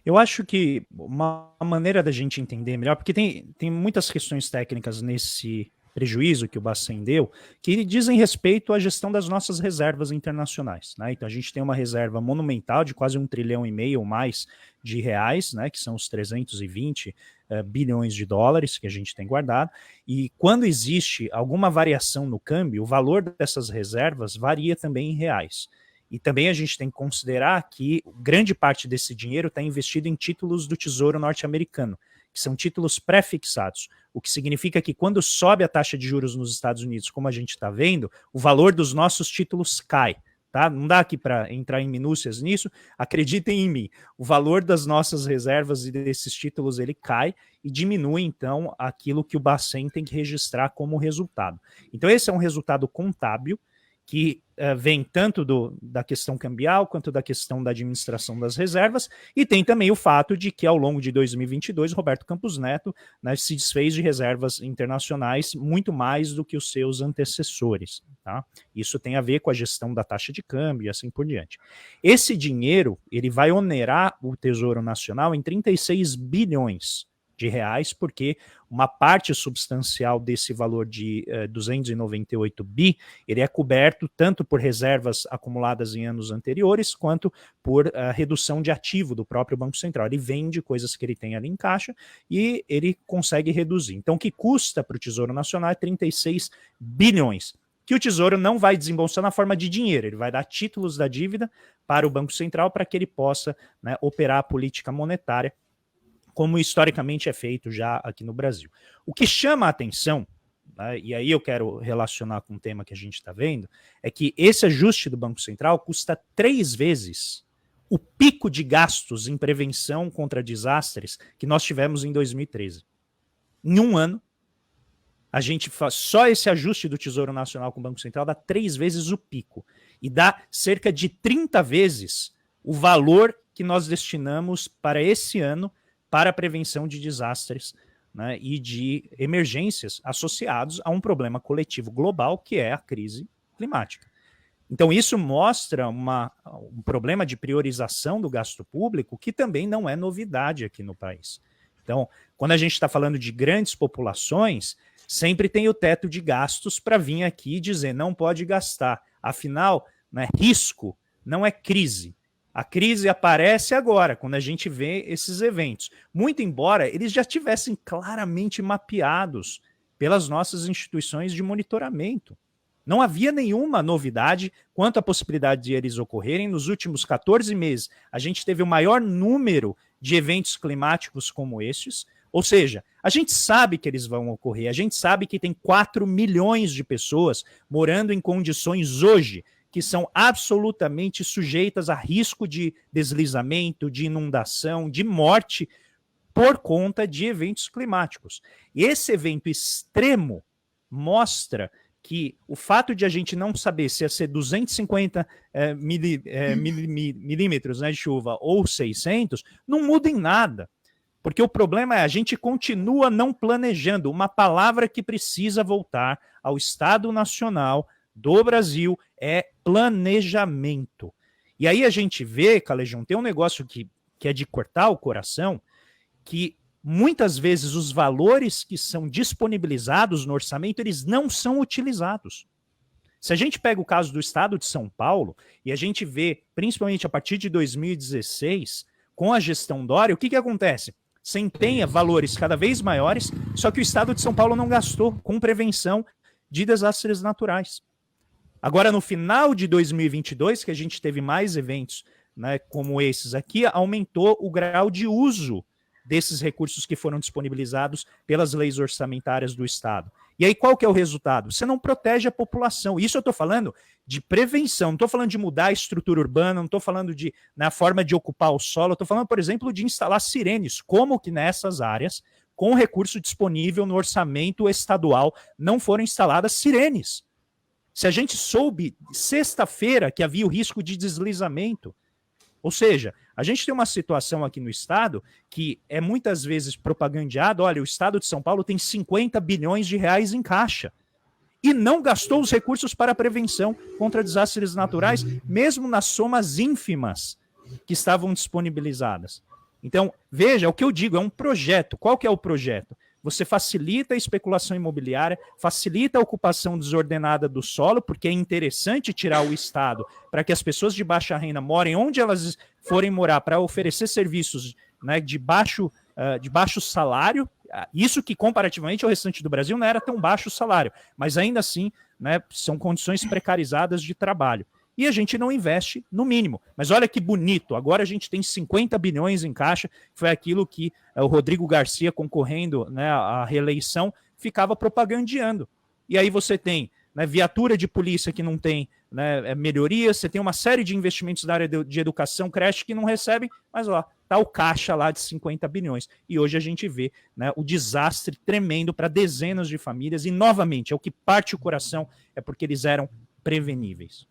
Eu acho que uma maneira da gente entender melhor, porque tem muitas questões técnicas nesse prejuízo que o Bacen deu, que dizem respeito à gestão das nossas reservas internacionais. Né? Então a gente tem uma reserva monumental de quase 1,5 trilhão ou mais de reais, né? Que são os 320 bilhões de dólares que a gente tem guardado, e quando existe alguma variação no câmbio, o valor dessas reservas varia também em reais. E também a gente tem que considerar que grande parte desse dinheiro está investido em títulos do Tesouro norte-americano, que são títulos pré-fixados, o que significa que quando sobe a taxa de juros nos Estados Unidos, como a gente está vendo, o valor dos nossos títulos cai. Tá? Não dá aqui para entrar em minúcias nisso, acreditem em mim, o valor das nossas reservas e desses títulos ele cai e diminui então aquilo que o Bacen tem que registrar como resultado. Então esse é um resultado contábil que vem tanto da questão cambial quanto da questão da administração das reservas, e tem também o fato de que ao longo de 2022, Roberto Campos Neto, né, se desfez de reservas internacionais muito mais do que os seus antecessores. Tá? Isso tem a ver com a gestão da taxa de câmbio e assim por diante. Esse dinheiro ele vai onerar o Tesouro Nacional em 36 bilhões de reais, porque uma parte substancial desse valor de 298 bi, ele é coberto tanto por reservas acumuladas em anos anteriores, quanto por redução de ativo do próprio Banco Central. Ele vende coisas que ele tem ali em caixa e ele consegue reduzir. Então, o que custa para o Tesouro Nacional é 36 bilhões, que o Tesouro não vai desembolsar na forma de dinheiro, ele vai dar títulos da dívida para o Banco Central para que ele possa, né, operar a política monetária como historicamente é feito já aqui no Brasil. O que chama a atenção, né, e aí eu quero relacionar com o tema que a gente está vendo, é que esse ajuste do Banco Central custa 3 vezes o pico de gastos em prevenção contra desastres que nós tivemos em 2013. Em um ano, a gente faz só esse ajuste do Tesouro Nacional com o Banco Central dá 3 vezes o pico e dá cerca de 30 vezes o valor que nós destinamos para esse ano para a prevenção de desastres, né, e de emergências associados a um problema coletivo global, que é a crise climática. Então, isso mostra um problema de priorização do gasto público que também não é novidade aqui no país. Então, quando a gente está falando de grandes populações, sempre tem o teto de gastos para vir aqui e dizer não pode gastar. Afinal, né, risco não é crise. A crise aparece agora, quando a gente vê esses eventos. Muito embora eles já tivessem claramente mapeados pelas nossas instituições de monitoramento. Não havia nenhuma novidade quanto à possibilidade de eles ocorrerem. Nos últimos 14 meses, a gente teve o maior número de eventos climáticos como estes. Ou seja, a gente sabe que eles vão ocorrer, a gente sabe que tem 4 milhões de pessoas morando em condições hoje que são absolutamente sujeitas a risco de deslizamento, de inundação, de morte por conta de eventos climáticos. E esse evento extremo mostra que o fato de a gente não saber se ia ser 250 milímetros, né, de chuva ou 600, não muda em nada. Porque o problema é a gente continua não planejando, uma palavra que precisa voltar ao Estado Nacional do Brasil é planejamento. E aí a gente vê, Calejão, tem um negócio que é de cortar o coração, que muitas vezes os valores que são disponibilizados no orçamento, eles não são utilizados. Se a gente pega o caso do estado de São Paulo, e a gente vê, principalmente a partir de 2016, com a gestão Dória, o que acontece? Você empenha valores cada vez maiores, só que o estado de São Paulo não gastou com prevenção de desastres naturais. Agora, no final de 2022, que a gente teve mais eventos, né, como esses aqui, aumentou o grau de uso desses recursos que foram disponibilizados pelas leis orçamentárias do Estado. E aí, qual que é o resultado? Você não protege a população. Isso eu estou falando de prevenção, não estou falando de mudar a estrutura urbana, não estou falando de na forma de ocupar o solo, estou falando, por exemplo, de instalar sirenes. Como que nessas áreas, com recurso disponível no orçamento estadual, não foram instaladas sirenes? Se a gente soube sexta-feira que havia o risco de deslizamento, ou seja, a gente tem uma situação aqui no estado que é muitas vezes propagandeado, olha, o estado de São Paulo tem 50 bilhões de reais em caixa e não gastou os recursos para a prevenção contra desastres naturais, mesmo nas somas ínfimas que estavam disponibilizadas. Então, veja, o que eu digo, é um projeto. Qual que é o projeto? Você facilita a especulação imobiliária, facilita a ocupação desordenada do solo, porque é interessante tirar o Estado para que as pessoas de baixa renda morem onde elas forem morar, para oferecer serviços, né, de baixo salário. Isso que, comparativamente ao restante do Brasil, não era tão baixo o salário, mas ainda assim, né, são condições precarizadas de trabalho. E a gente não investe no mínimo. Mas olha que bonito, agora a gente tem 50 bilhões em caixa, foi aquilo que o Rodrigo Garcia, concorrendo, né, à reeleição, ficava propagandeando. E aí você tem, né, viatura de polícia que não tem, né, melhorias, você tem uma série de investimentos na área de educação, creche que não recebem, mas ó, tá o caixa lá de 50 bilhões. E hoje a gente vê, né, o desastre tremendo para dezenas de famílias, e novamente, é o que parte o coração, é porque eles eram preveníveis.